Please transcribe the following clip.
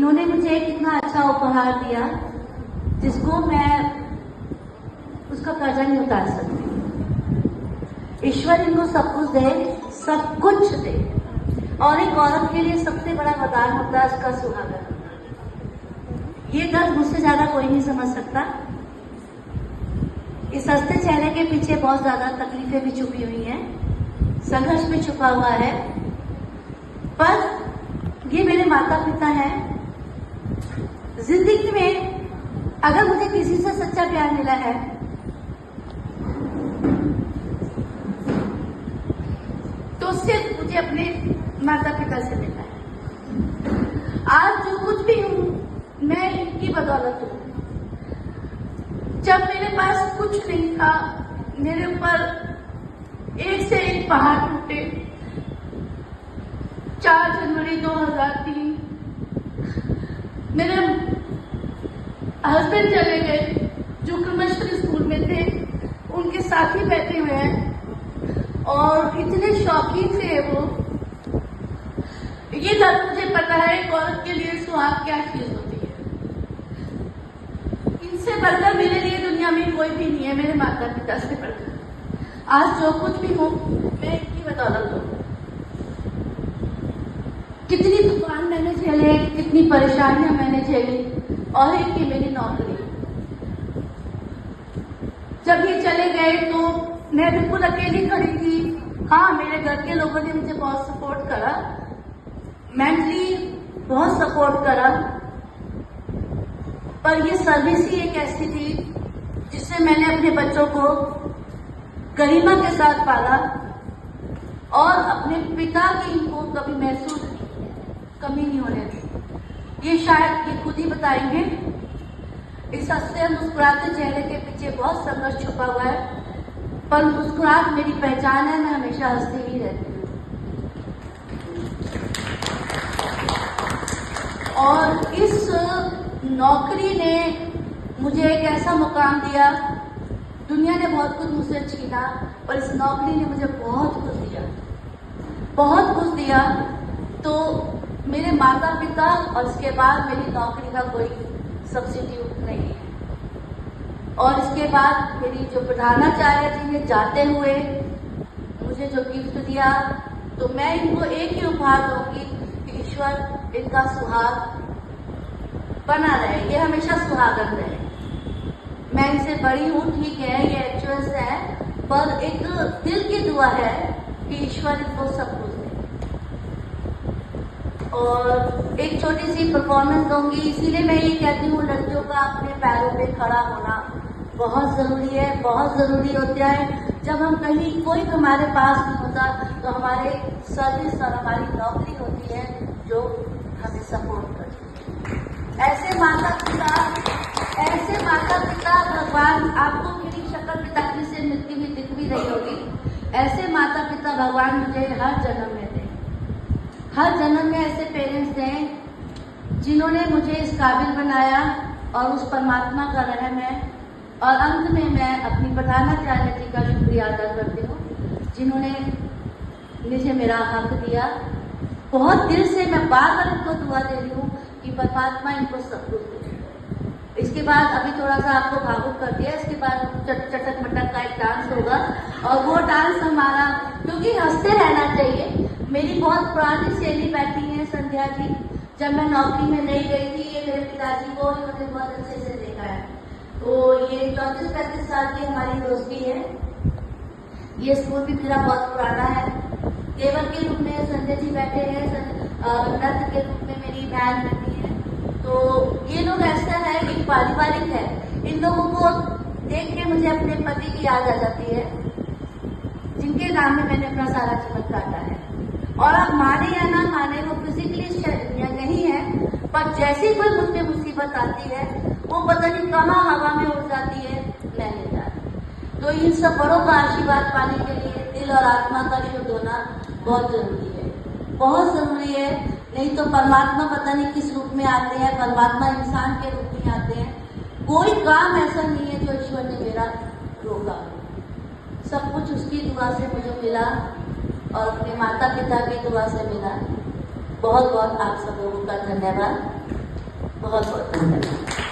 इन्होंने मुझे कितना अच्छा उपहार दिया जिसको मैं उसका कर्जा नहीं उतार सकती। ईश्वर इनको सब कुछ दे, सब कुछ दे। और एक औरत के लिए सबसे बड़ा वरदान होता है उसका सुहागन। ये दर्द मुझसे ज्यादा कोई नहीं समझ सकता। इस हंसते चेहरे के पीछे बहुत ज्यादा तकलीफें भी छुपी हुई हैं, संघर्ष भी छुपा हुआ है। पर ये मेरे माता पिता हैं। जिंदगी में अगर मुझे किसी से सच्चा प्यार मिला है तो सिर्फ मुझे अपने माता पिता से मिला है। आज जो कुछ भी हूं मैं इनकी बदौलत हूं। जब मेरे पास कुछ नहीं था, मेरे ऊपर एक से एक पहाड़ टूटे। 4 जनवरी 2003 मेरे हस्बैंड चले गए जो कमर्शियल स्कूल में थे, उनके साथी बैठे हुए हैं और इतने शौकीन थे वो। ये बात मुझे पता है एक औरत के लिए सुहाग क्या चीज होती है। इनसे बढ़कर मेरे लिए दुनिया में कोई भी नहीं है, मेरे माता पिता से बढ़कर। आज जो कुछ भी हूं मैं इनकी बदौलत हूं। कितनी तूफान मैंने झेले, कितनी परेशानियां मैंने झेली, और एक ही मेरी नौकरी। जब ये चले गए तो मैं बिल्कुल अकेली खड़ी थी। हाँ, मेरे घर के लोगों ने मुझे बहुत सपोर्ट करा, मेंटली बहुत सपोर्ट करा। पर ये सर्विस ही एक ऐसी थी जिससे मैंने अपने बच्चों को गरिमा के साथ पाला और अपने पिता की इनको कभी महसूस कमी नहीं होने दी। ये शायद ये खुद ही बताएंगे। इस हंसते मुस्कुराते चेहरे के पीछे बहुत संघर्ष छुपा हुआ है, पर मुस्कुराहट मेरी पहचान है। मैं हमेशा हंसती ही रहती हूँ। और इस नौकरी ने मुझे एक ऐसा मुकाम दिया। दुनिया ने बहुत कुछ मुझसे छीना, पर इस नौकरी ने मुझे बहुत कुछ दिया, बहुत कुछ दिया। तो मेरे माता पिता और इसके बाद मेरी नौकरी का कोई सब्स्टिट्यूट नहीं है। और इसके बाद मेरी जो प्रधानाचार्य जी ने जाते हुए मुझे जो गिफ्ट दिया, तो मैं इनको एक ही उपहार दूंगी कि ईश्वर इनका सुहाग बना रहे, ये हमेशा सुहागन रहे। मैं इनसे बड़ी हूँ, ठीक है, ये एक्चुअल्स है, पर एक दिल की दुआ है कि ईश्वर इनको सब कुछ दे। और एक छोटी सी परफॉर्मेंस दूंगी। इसीलिए मैं ये कहती हूँ लड़कियों का अपने पैरों पे खड़ा होना बहुत जरूरी है, बहुत जरूरी होता है। जब हम कहीं कोई हमारे पास नहीं होता तो हमारे सर्विस और हमारी नौकरी होती है जो हमें सपोर्ट करती है। ऐसे माता पिता भगवान, आपको मेरी शक्ल पिताजी से मिलती हुई दिख भी रही होगी। ऐसे माता पिता भगवान मुझे हर जन्म में दें, हर जन्म में ऐसे पेरेंट्स दें जिन्होंने मुझे इस काबिल बनाया, और उस परमात्मा का रहम है। और अंत में मैं अपनी प्रधानाचार्य जी का शुक्रिया अदा करती हूँ जिन्होंने मुझे मेरा हक दिया। बहुत दिल से मैं बार बार इनको दुआ दे रही हूँ कि परमात्मा इनको सब कुछ दे। इसके बाद अभी थोड़ा सा आपको भावुक कर दिया, इसके बाद चटक मटक का एक डांस होगा, और वो डांस हमारा, क्योंकि हंसते रहना चाहिए। मेरी बहुत पुरानी सहेली बैठी है संध्या जी। जब मैं नौकरी में नहीं गई थी, ये मेरे पिताजी को इन्होंने बहुत अच्छे से देखा है। तो ये 34-35 साल की हमारी दोस्ती है। ये स्कूल भी मेरा बहुत पुराना है। देवर के रूप में संजय जी बैठे हैं, नृत्य के रूप में मेरी बहन बैठी है। तो ये लोग ऐसा है कि पारिवारिक है। इन लोगों को देख के मुझे अपने पति की याद आ जाती है, जिनके नाम में मैंने अपना सारा जीवन काटा है। और आप माने या ना माने, वो फिजिकली नहीं है, पर जैसी कोई मुझ पे मुसीबत आती है वो पता नहीं कहाँ हवा में उड़ जाती है, मैं नहीं जानती। तो इन सब बड़ों का आशीर्वाद पाने के लिए दिल और आत्मा का शुद्ध होना बहुत जरूरी है, बहुत जरूरी है। नहीं तो परमात्मा पता नहीं किस रूप में आते हैं, परमात्मा इंसान के रूप में आते हैं। कोई काम ऐसा नहीं है जो ईश्वर ने मेरा रोका। सब कुछ उसकी दुआ से मुझे मिला और अपने माता पिता की दुआ से मिला। बहुत बहुत आप सब लोगों का धन्यवाद। बहुत बहुत धन्यवाद।